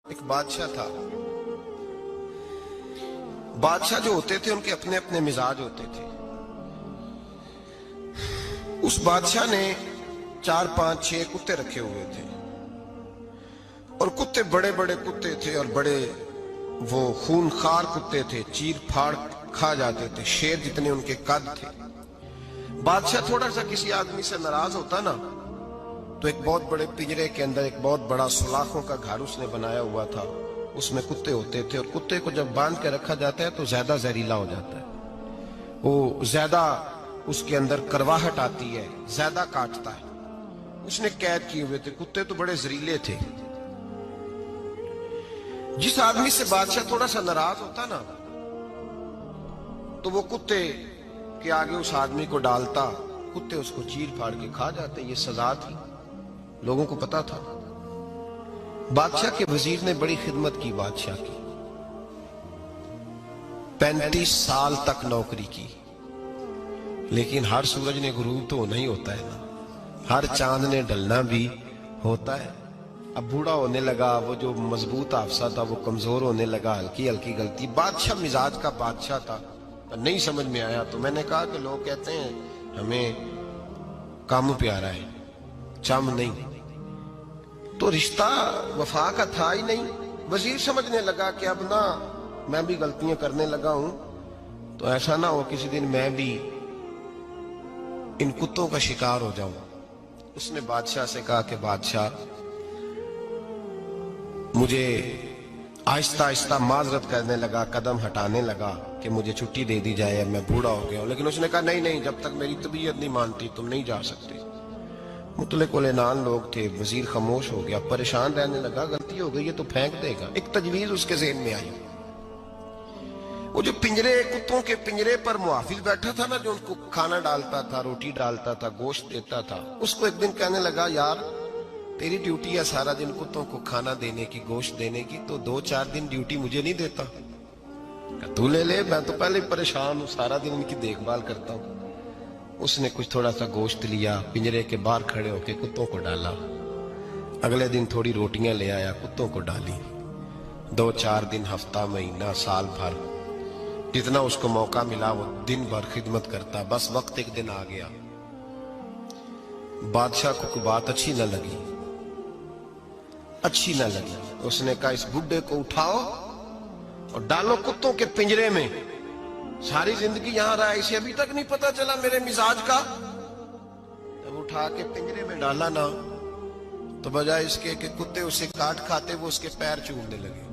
ایک بادشاہ تھا۔ بادشاہ جو ہوتے تھے ان کے اپنے اپنے مزاج ہوتے تھے۔ اس بادشاہ نے 4 5 6 کتے رکھے ہوئے تھے، اور کتے بڑے بڑے کتے تھے، اور بڑے وہ خونخوار کتے تھے، چیر پھاڑ کھا جاتے تھے، شیر جتنے ان کے قد تھے۔ بادشاہ تھوڑا سا کسی آدمی سے ناراض ہوتا نا تو ایک بہت بڑے پنجرے کے اندر ایک بہت بڑا سلاخوں کا گھر اس نے بنایا ہوا تھا، اس میں کتے ہوتے تھے، اور کتے کو جب باندھ کے رکھا جاتا ہے تو زیادہ زہریلا ہو جاتا ہے، وہ زیادہ اس کے اندر کرواہٹ آتی ہے، زیادہ کاٹتا ہے۔ اس نے قید کیے ہوئے تھے، کتے تو بڑے زہریلے تھے۔ جس آدمی سے بادشاہ تھوڑا سا ناراض ہوتا نا تو وہ کتے کے آگے اس آدمی کو ڈالتا، کتے اس کو چیر پھاڑ کے کھا جاتے۔ یہ سزا تھی، لوگوں کو پتا تھا۔ بادشاہ کے وزیر نے بڑی خدمت کی بادشاہ کی، 35 سال تک نوکری کی، لیکن ہر سورج نے غروب تو ہونا ہی ہوتا ہے نا، ہر چاند نے ڈلنا بھی ہوتا ہے۔ اب بوڑھا ہونے لگا، وہ جو مضبوط حافظہ تھا وہ کمزور ہونے لگا، ہلکی ہلکی غلطی۔ بادشاہ مزاج کا بادشاہ تھا، نہیں سمجھ میں آیا تو میں نے کہا کہ لوگ کہتے ہیں ہمیں کام پیارا ہے، چم نہیں، تو رشتہ وفا کا تھا ہی نہیں۔ وزیر سمجھنے لگا کہ اب نہ میں بھی غلطیاں کرنے لگا ہوں تو ایسا نہ ہو کسی دن میں بھی ان کتوں کا شکار ہو جاؤں۔ اس نے بادشاہ سے کہا کہ بادشاہ مجھے آہستہ آہستہ معذرت کرنے لگا، قدم ہٹانے لگا کہ مجھے چھٹی دے دی جائے، میں بوڑھا ہو گیا ہوں۔ لیکن اس نے کہا نہیں، جب تک میری طبیعت نہیں مانتی تم نہیں جا سکتے۔ مطلق العنان لوگ تھے، وزیر خاموش ہو گیا، پریشان رہنے لگا، غلطی ہو گئی ہے تو پھینک دے گا۔ ایک تجویز اس کے ذہن میں آئی، وہ جو پنجرے، کتوں کے پنجرے پر محافظ بیٹھا تھا نا، جو ان کو کھانا ڈالتا تھا، روٹی ڈالتا تھا، گوشت دیتا تھا، اس کو ایک دن کہنے لگا یار تیری ڈیوٹی ہے سارا دن کتوں کو کھانا دینے کی، گوشت دینے کی، تو 2 4 دن ڈیوٹی مجھے نہیں دیتا؟ تو لے لے، میں تو پہلے پریشان ہوں، سارا دن ان کی دیکھ بھال کرتا ہوں۔ اس نے کچھ تھوڑا سا گوشت لیا، پنجرے کے باہر کھڑے ہو کے کتوں کو ڈالا۔ اگلے دن تھوڑی روٹیاں لے آیا، کتوں کو ڈالی۔ 2 4 دن، ہفتہ، مہینہ، سال بھر، جتنا اس کو موقع ملا وہ دن بھر خدمت کرتا۔ بس وقت ایک دن آ گیا، بادشاہ کو کوئی بات اچھی نہ لگی۔ اس نے کہا اس بڈھے کو اٹھاؤ اور ڈالو کتوں کے پنجرے میں، ساری زندگی یہاں رہا، اسے ابھی تک نہیں پتا چلا میرے مزاج کا۔ جب اٹھا کے پنجرے میں ڈالا نا تو بجائے اس کے کہ کتے اسے کاٹ کھاتے، وہ اس کے پیر چومنے لگے،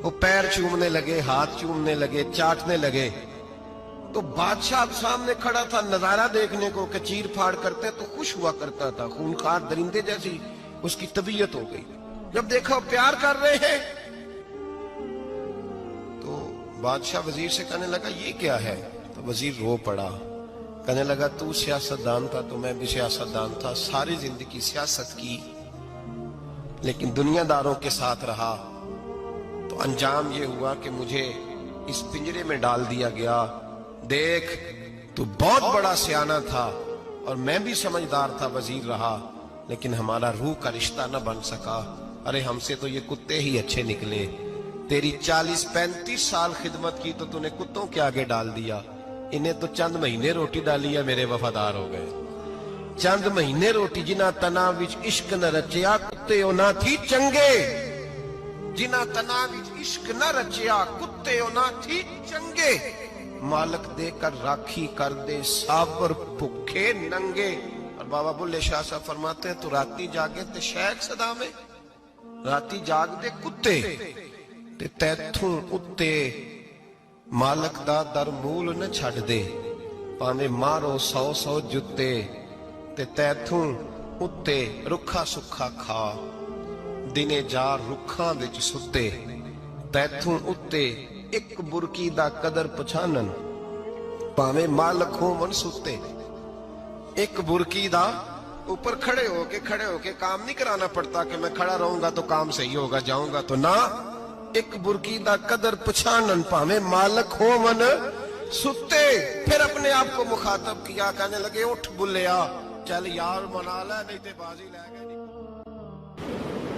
وہ پیر چومنے لگے، ہاتھ چومنے لگے، چاٹنے لگے۔ تو بادشاہ اب سامنے کھڑا تھا نظارہ دیکھنے کو کہ چیر پھاڑ کرتے تو خوش ہوا کرتا تھا، خونخوار درندے جیسی اس کی طبیعت ہو گئی۔ جب دیکھا پیار کر رہے ہیں تو بادشاہ وزیر سے کہنے لگا یہ کیا ہے؟ تو وزیر رو پڑا، کہنے لگا تو سیاستدان تھا تو میں بھی سیاستدان تھا، ساری زندگی سیاست کی، لیکن دنیا داروں کے ساتھ رہا تو انجام یہ ہوا کہ مجھے اس پنجرے میں ڈال دیا گیا۔ دیکھ تو بہت بڑا سیانہ تھا اور میں بھی سمجھدار تھا، وزیر رہا، لیکن ہمارا روح کا رشتہ نہ بن سکا۔ ارے ہم سے تو یہ کتے ہی اچھے نکلے، تیری 40 35 سال خدمت کی تو نے کتوں کے آگے ڈال دیا، انہیں تو چند مہینے روٹی ڈالی ہے، میرے وفادار ہو گئے۔ چند مہینے روٹی، جنہ تنا وچ عشق نہ رچیا کتے نہ تھی چنگے، جنہ تنا وچ عشق نہ رچیا کتے نہ تھی چنگے، مالک دے کر راکھی کر دے ساور بھوکے ننگے۔ اور بابا بلے شاہ صاحب فرماتے ہیں تو راتی جاگے تے شیخ صدا میں، راتی جاگ دے کتے تے تیتھوں اتے مالک دا در مول نہ چھڑ دے، پاویں مارو 100 جتے تے تیتھوں اتے رکھا سکھا کھا، دنے جار رکھاں وچ ستے، تیتھوں اتے ایک برکی دا قدر پچھانن، پاویں مالک ہوں من ستے۔ ایک برکی دا اوپر کھڑے ہو کے کام نہیں کرانا پڑتا کہ میں کھڑا رہوں گا تو کام صحیح ہوگا، جاؤں گا تو نہ، ایک برکی دا قدر پچھانن، پاویں مالک ہوں من ستے۔ پھر اپنے آپ کو مخاطب کیا، کہنے لگے اٹھ بلیا، چل یار منا لے نہیں تے بازی لے گئے۔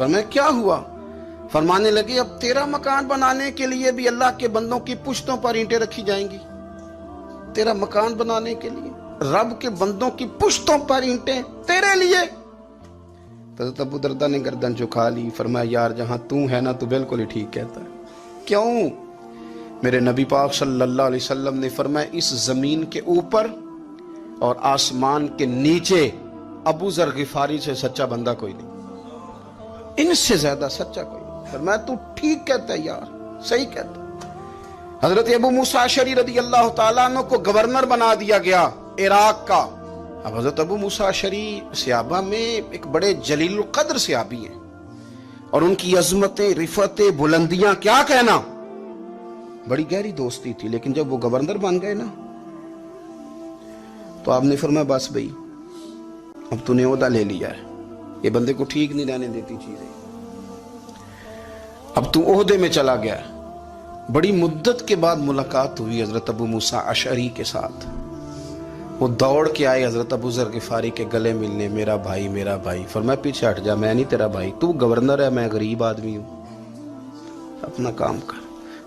فرمایا کیا ہوا؟ فرمانے لگے اب تیرا مکان بنانے کے لیے بھی اللہ کے بندوں کی پشتوں پر اینٹیں رکھی جائیں گی. تیرا مکان بنانے کے لیے رب کے بندوں کی پشتوں پر اینٹیں تیرے لیے. حضرت ابو دردہ نے گردن جھکا لی. فرمایا یار جہاں تو ہے نا تو بالکل ہی ٹھیک کہتا ہے. کیوں؟ میرے نبی پاک صلی اللہ علیہ وسلم نے فرمایا اس زمین کے اوپر اور آسمان کے نیچے ابو ذر غفاری سے سچا بندہ کوئی نہیں, ان سے زیادہ سچا کوئی نہیں. فرمایا تو ٹھیک کہتا ہے یار, صحیح کہتا ہے. حضرت ابو موسیٰ اشعری رضی اللہ تعالیٰ عنہ کو گورنر بنا دیا گیا عراق کا. اب حضرت ابو موسیٰ اشعری صحابہ میں ایک بڑے جلیل القدر صحابی ہیں, اور ان کی عظمتیں, رفتیں, بلندیاں کیا کہنا, بڑی گہری دوستی تھی. لیکن جب وہ گورنر بن گئے نا تو آپ نے فرمایا بس بھئی اب تو نے عہدہ لے لیا ہے, یہ بندے کو ٹھیک نہیں رہنے دیتی چیزیں, اب تو عہدے میں چلا گیا. بڑی مدت کے بعد ملاقات ہوئی حضرت ابو موسیٰ اشعری کے ساتھ. وہ دوڑ کے آئے حضرت ابو ذر غفاری کے گلے ملنے, میرا بھائی میرا بھائی. فرمایا پیچھے ہٹ جا, میں نہیں تیرا بھائی, تو گورنر ہے, میں غریب آدمی ہوں, اپنا کام کر.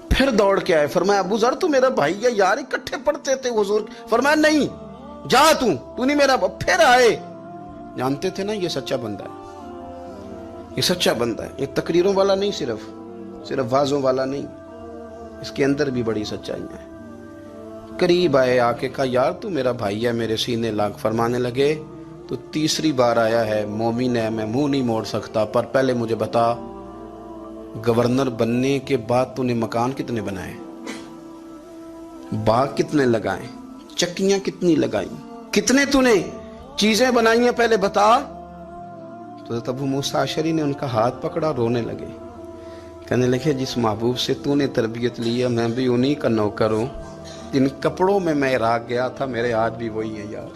پھر دوڑ کے آئے. فرمایا ابو ذر تو میرا بھائی ہے یار, اکٹھے پڑھتے تھے حضور. فرمایا نہیں, جا تو نہیں میرا. پھر آئے. جانتے تھے نا یہ سچا بندہ ہے, یہ سچا بندہ ہے, یہ تقریروں والا نہیں, صرف وعظوں والا نہیں, اس کے اندر بھی بڑی سچائیاں ہیں. قریب آئے, آ کے کہا یار تو میرا بھائی ہے, میرے سینے لاگ. فرمانے لگے تو تیسری بار آیا ہے, مومن ہے, میں منہ نہیں موڑ سکتا, پر پہلے مجھے بتا گورنر بننے کے بعد تو نے مکان کتنے بنائے, باغ کتنے لگائے, چکیاں کتنی لگائیں, کتنے تو نے چیزیں بنائی ہیں, پہلے بتا. تو ابو موسیٰ اشعری نے ان کا ہاتھ پکڑا, رونے لگے. کہنے لگے جس محبوب سے تو نے تربیت لی ہے میں بھی انہی کا نوکر ہوں. جن کپڑوں میں میں عراق گیا تھا میرے ہاتھ بھی وہی ہیں یار.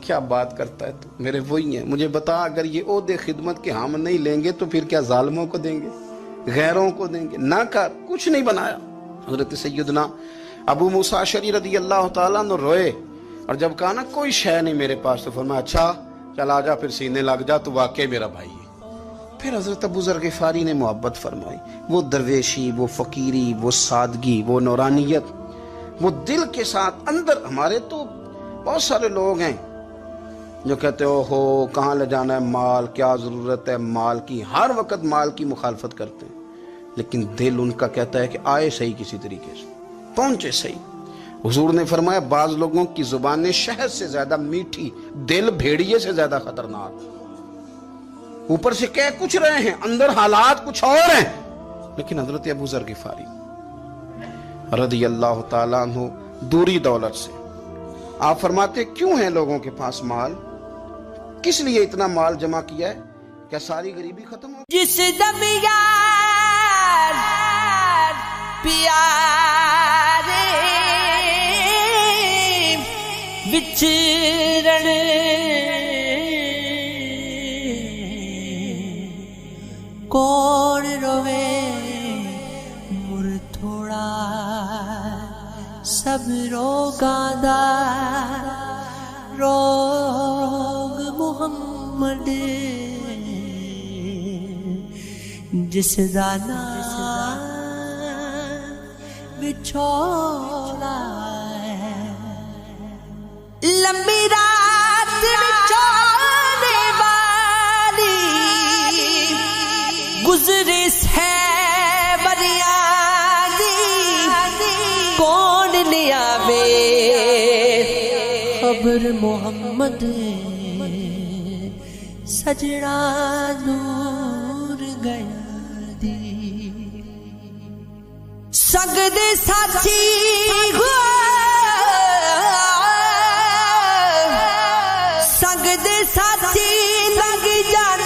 کیا بات کرتا ہے تو, میرے وہی ہیں. مجھے بتا اگر یہ عہدے خدمت کے ہم نہیں لیں گے تو پھر کیا ظالموں کو دیں گے, غیروں کو دیں گے؟ نہ کر, کچھ نہیں بنایا. حضرت سیدنا ابو موسیٰ اشعری رضی اللہ تعالیٰ عنہ روئے, اور جب کہا نا کوئی شے نہیں میرے پاس, تو فرمایا اچھا چل آ جا, پھر سینے لگ جا, تو واقعی میرا بھائی ہے. پھر حضرت ابو ذر غفاری نے محبت فرمائی. وہ درویشی, وہ فقیری, وہ سادگی, وہ نورانیت, وہ دل کے ساتھ اندر. ہمارے تو بہت سارے لوگ ہیں جو کہتے ہو کہاں لے جانا ہے مال, کیا ضرورت ہے مال کی, ہر وقت مال کی مخالفت کرتے ہیں, لیکن دل ان کا کہتا ہے کہ آئے صحیح کسی طریقے سے, پہنچے صحیح. حضور نے فرمایا بعض لوگوں کی زبانیں شہد سے زیادہ میٹھی, دل بھیڑیے سے زیادہ خطرناک. اوپر سے کہہ کچھ رہے ہیں, اندر حالات کچھ اور ہیں. لیکن حضرت ابو ذر غفاری رضی اللہ تعالیٰ عنہ دوری دولت سے, آپ فرماتے کیوں ہیں لوگوں کے پاس مال, کس لیے اتنا مال جمع کیا ہے, کیا ساری غریبی ختم ہو؟ جس دم یار پیارے بچھڑن کون روے مر تھوڑا سب روگاں دا روگ محمد جس دا نام بچھوڑا ہے. لمبی رات بچھوڑنے والی گزری سے بریاں دی کون لیا وے خبر محمد سجنا دور گیا دی. سنگ دے ساتھی سنگ دے ساتھی لنگ جان